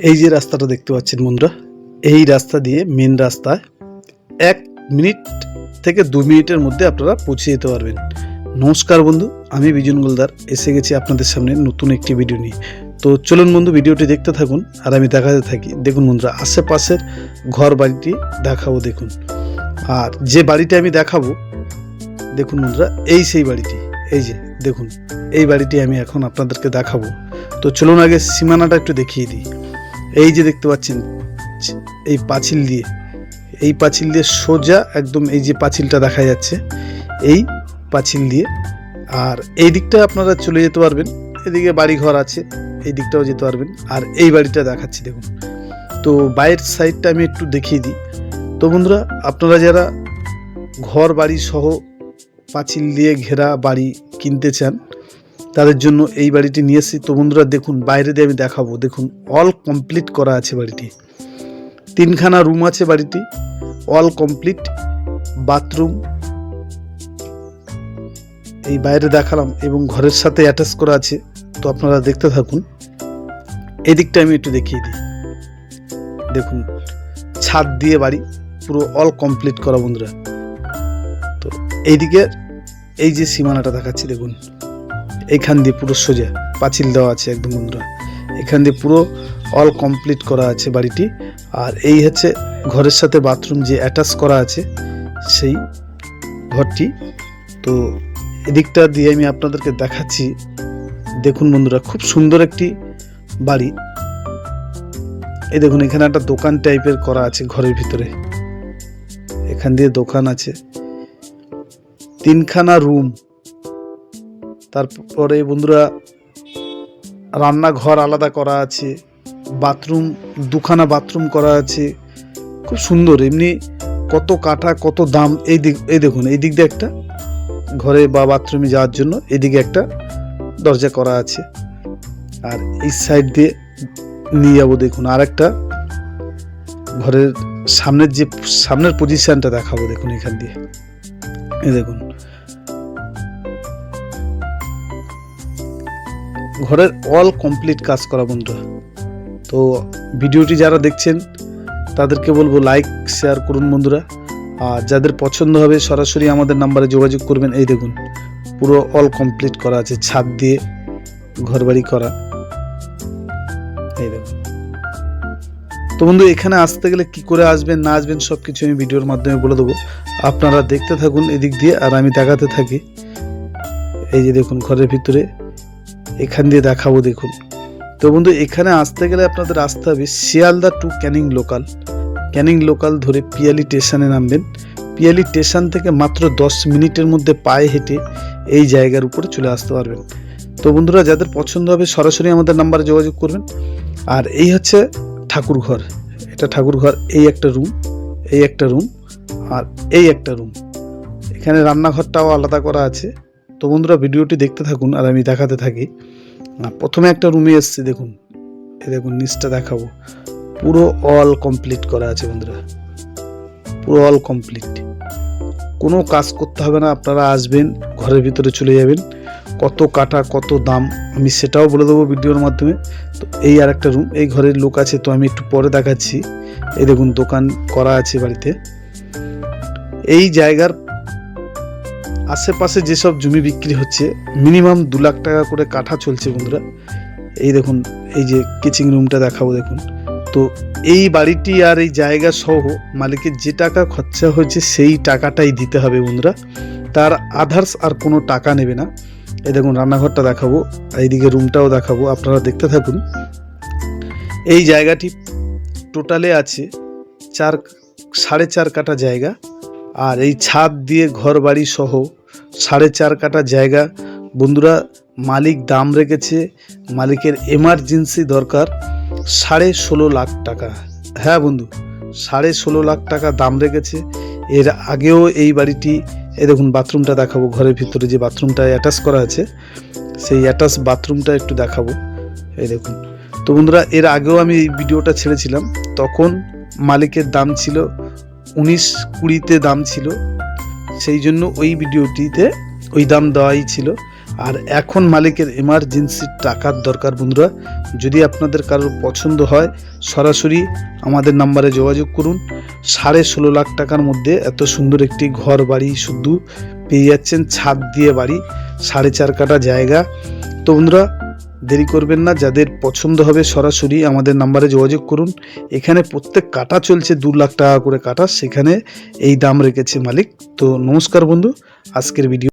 এই যে রাস্তাটা দেখতে পাচ্ছেন বন্ধুরা, এই রাস্তা দিয়ে মেন রাস্তায় 1 মিনিট থেকে 2 মিনিটের মধ্যে আপনারা পৌঁছে যেতে পারবেন। নমস্কার বন্ধু, আমি বিজন গোলদার এসে গেছি আপনাদের সামনে নতুন একটি ভিডিও নিয়ে। তো চলুন বন্ধু, ভিডিওটি দেখতে থাকুন আর আমি দেখাতে থাকি। দেখুন বন্ধুরা, আশেপাশের ঘর বাড়িটি দেখাবো দেখুন। আর যে বাড়িটি আমি দেখাবো দেখুন বন্ধুরা, এই সেই বাড়িটি, এই যে দেখুন এই বাড়িটি আমি এখন আপনাদেরকে দেখাবো। তো চলুন আগে সীমানাটা একটু দেখিয়ে দিই। এই যে দেখতে পাচ্ছেন এই পাঁচিল দিয়ে সোজা একদম এই যে পাঁচিলটা দেখা যাচ্ছে, এই পাঁচিল দিয়ে। আর এই দিকটা আপনারা চলে যেতে পারবেন, এদিকে বাড়ি ঘর আছে, এই দিকটাও যেতে পারবেন। আর এই বাড়িটা দেখাচ্ছি দেখুন। তো বাইরের সাইডটা আমি একটু দেখিয়ে দিই। তো বন্ধুরা, আপনারা যারা ঘর বাড়ি সহ পাঁচিল দিয়ে ঘেরা বাড়ি কিনতে চান তাদের জন্য এই বাড়িটি নিয়ে এসেছি। তো বন্ধুরা দেখুন, বাইরে দিয়ে আমি দেখাবো। দেখুন অল কমপ্লিট করা আছে বাড়িটি, 3খানা রুম আছে বাড়িটি, অল কমপ্লিট, বাথরুম এই বাইরে দেখালাম এবং ঘরের সাথে অ্যাটাচ করা আছে। তো আপনারা দেখতে থাকুন। এই দিকটা আমি একটু দেখিয়ে দিই। দেখুন ছাদ দিয়ে বাড়ি, পুরো অল কমপ্লিট করা বন্ধুরা। তো এইদিকে এই যে সীমানাটা দেখাচ্ছি দেখুন, এইখান দিয়ে পুরো সোজা পাঁচিল দেওয়া আছে একদম বন্ধুরা। এখান দিয়ে পুরো অল কমপ্লিট করা আছে বাড়িটি। আর এই হচ্ছে ঘরের সাথে বাথরুম যে অ্যাটাচ করা আছে সেই ঘরটি। তো এদিকটা দিয়ে আমি আপনাদেরকে দেখাচ্ছি। দেখুন বন্ধুরা, খুব সুন্দর একটি বাড়ি। এই দেখুন এখানে একটা দোকান টাইপের করা আছে ঘরের ভিতরে, এখান দিয়ে দোকান আছে, 3খানা রুম। তারপরে বন্ধুরা রান্নাঘর আলাদা করা আছে, বাথরুম 2খানা বাথরুম করা আছে, খুব সুন্দর। এমনি কত কাঠা কত দাম। এই দেখুন এই দিক দিয়ে একটা ঘরে বা বাথরুমে যাওয়ার জন্য এদিকে একটা দরজা করা আছে। আর এই সাইড দিয়ে নিয়ে যাবো দেখুন আর একটা ঘরের সামনের পজিশনটা দেখাবো দেখুন। এখান দিয়ে এই দেখুন ঘরের অল কমপ্লিট কাজ করা বন্ধুরা। তো ভিডিওটি যারা দেখছেন তাদেরকে বলবো লাইক শেয়ার করুন বন্ধুরা। আর যাদের পছন্দ হবে সরাসরি আমাদের নাম্বারে যোগাযোগ করবেন। এই দেখুন পুরো অল কমপ্লিট করা আছে, ছাদ দিয়ে ঘরবাড়ি করা। এই দেখুন। তো বন্ধু, এখানে আসতে গেলে কি করে আসবেন না আসবেন সব কিছু আমি ভিডিওর মাধ্যমে বলে দেবো। আপনারা দেখতে থাকুন এদিক দিয়ে আর আমি দেখাতে থাকি। এই যে দেখুন ঘরের ভিতরে এখান দিয়ে দেখাবো দেখুন। তো বন্ধু, এখানে আসতে গেলে আপনাদের আসতে হবে শিয়ালদা টু ক্যানিং লোকাল ধরে পিয়ালি স্টেশনে নামবেন। পিয়ালি স্টেশন থেকে মাত্র 10 মিনিটের মধ্যে পায়ে হেঁটে এই জায়গার উপরে চলে আসতে পারবেন। তো বন্ধুরা, যাদের পছন্দ হবে সরাসরি আমাদের নাম্বারে যোগাযোগ করবেন। আর এই হচ্ছে ঠাকুর ঘর, এটা ঠাকুর ঘর। এই একটা রুম, এই একটা রুম, আর এই একটা রুম। এখানে রান্নাঘরটাও আলাদা করা আছে। তো বন্ধুরা, ভিডিওটি দেখতে থাকুন আর আমি দেখাতে থাকি। প্রথমে একটা রুমে এসছি দেখুন, এই দেখুন নিচটা দেখাবো। পুরো অল কমপ্লিট করা আছে বন্ধুরা, পুরো অল কমপ্লিট, কোনো কাজ করতে হবে না। আপনারা আসবেন, ঘরের ভিতরে চলে যাবেন। কত কাঠা কত দাম আমি সেটাও বলে দেবো ভিডিওর মাধ্যমে। তো এই আর একটা রুম, এই ঘরের লোক আছে, তো আমি একটু পরে দেখাচ্ছি। এই দেখুন দোকান করা আছে বাড়িতে। এই জায়গার আশেপাশে যেসব জমি বিক্রি হচ্ছে মিনিমাম 2 লাখ টাকা করে কাঠা চলছে বন্ধুরা। এই দেখুন এই যে কিচিং রুমটা দেখাবো দেখুন। তো এই বাড়িটি আর এই জায়গা সহ মালিকের যে টাকা খরচা হয়েছে সেই টাকাটাই দিতে হবে বন্ধুরা, তার আদার্স আর কোনো টাকা নেবে না। এই দেখুন রান্নাঘরটা দেখাবো, এইদিকে রুমটাও দেখাবো, আপনারা দেখতে থাকুন। এই জায়গাটি টোটালে আছে 4.5 কাঠা জায়গা। আর এই ছাদ দিয়ে ঘর বাড়ি সহ 4.5 কাঠা জায়গা বন্ধুরা। মালিক দাম রেখেছে, মালিকের এমার্জেন্সি দরকার 16.5 লাখ টাকা। হ্যাঁ বন্ধু, 16.5 লাখ টাকা দাম রেখেছে। এর আগেও এই বাড়িটি, এই দেখুন বাথরুমটা দেখাবো, ঘরের ভিতরে যে বাথরুমটা অ্যাটাচ করা আছে সেই অ্যাটাচ বাথরুমটা একটু দেখাবো। এই দেখুন। তো বন্ধুরা, এর আগেও আমি এই ভিডিওটা ছেড়েছিলাম, তখন মালিকের দাম ছিল 19-20 দাম ছিল, সেই জন্য ওই ভিডিওটিতে ওই দাম দেওয়াই ছিল। আর এখন মালিকের এমার্জেন্সি টাকার দরকার বন্ধুরা। যদি আপনাদের কারোর পছন্দ হয় সরাসরি আমাদের নাম্বারে যোগাযোগ করুন। 16.5 লাখ টাকার মধ্যে এত সুন্দর একটি ঘর বাড়ি শুধু পেয়ে যাচ্ছেন, ছাদ দিয়ে বাড়ি, 4.5 কাঠা জায়গা। তো বন্ধুরা দেরি করবেন না, যাদের পছন্দ হবে সরাসরি আমাদের নাম্বারে যোগাযোগ করুন। এখানে প্রত্যেক কাঠা চলছে 2 লাখ টাকা করে কাঠা, সেখানে এই দাম রেখেছে মালিক। তো নমস্কার বন্ধু, আজকের ভিডিও